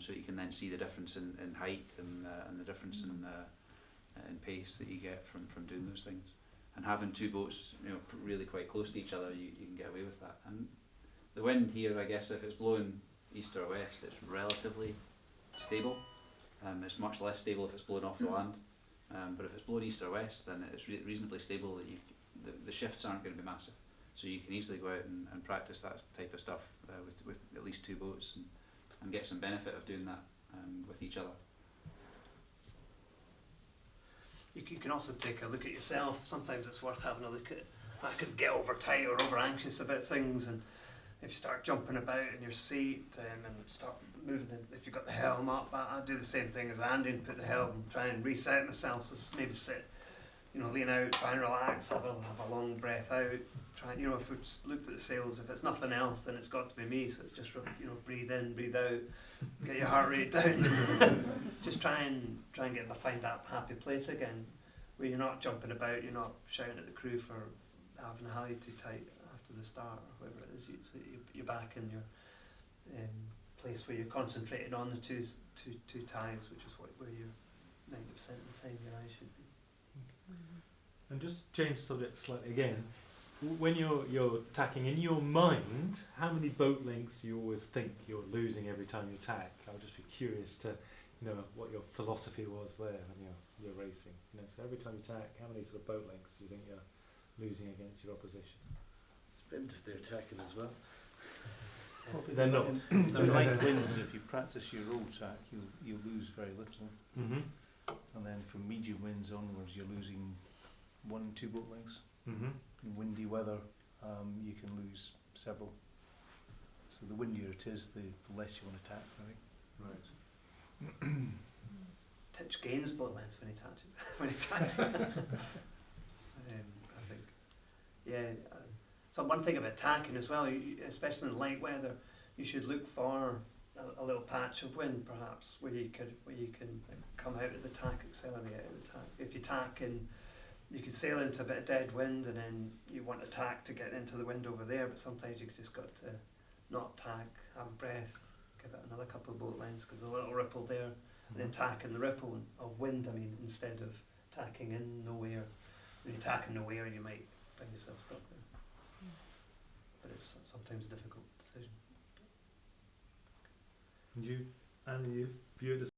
so you can then see the difference in height and the difference in pace that you get from doing those things. And having two boats, really quite close to each other, you can get away with that. And the wind here, I guess, if it's blowing east or west, it's relatively stable. It's much less stable if it's blowing off the land. But if it's blowing east or west, then it's reasonably stable. That the shifts aren't going to be massive, so you can easily go out and practice that type of stuff with at least two boats and get some benefit of doing that with each other. You can also take a look at yourself. Sometimes it's worth having a look at. I could get over tight or over anxious about things, and if you start jumping about in your seat and start moving, if you've got the helm up, I do the same thing as Andy and put the helm, try and reset myself. So maybe sit, lean out, try and relax, have a long breath out. Try, if we looked at the sails, if it's nothing else, then it's got to be me. So it's just breathe in, breathe out, get your heart rate down. Just try and find that happy place again, where you're not jumping about, you're not shouting at the crew for having a hally too tight after the start or whatever it is. So you're back in your place where you're concentrating on the two ties, which is where you 90% of the time your eyes should be. And just change the subject slightly again. When you're tacking, in your mind, how many boat lengths you always think you're losing every time you tack? I'll just be curious to what your philosophy was there when you're racing. So every time you tack, how many sort of boat lengths do you think you're losing against your opposition? Depends if they're attacking as well. Well, they're not. The light winds, if you practice your roll tack, you lose very little. Mm-hmm. And then from medium winds onwards, you're losing 1-2 boat lengths. Mm-hmm. In windy weather, you can lose several. So the windier it is, the less you want to tack, right? Right. Titch gains boat lengths when he tacks. I think. Yeah. So one thing about tacking as well, especially in light weather, you should look for a little patch of wind, perhaps, where you can come out of the tack, accelerate out of the tack. If you tack and you could sail into a bit of dead wind, and then you want to tack to get into the wind over there, but sometimes you've just got to not tack, have a breath, give it another couple of boat lengths, because there's a little ripple there, and then tack in the ripple of wind, instead of tacking in nowhere. When you tack in nowhere, you might find yourself stuck there. But it's sometimes a difficult decision. And you view it as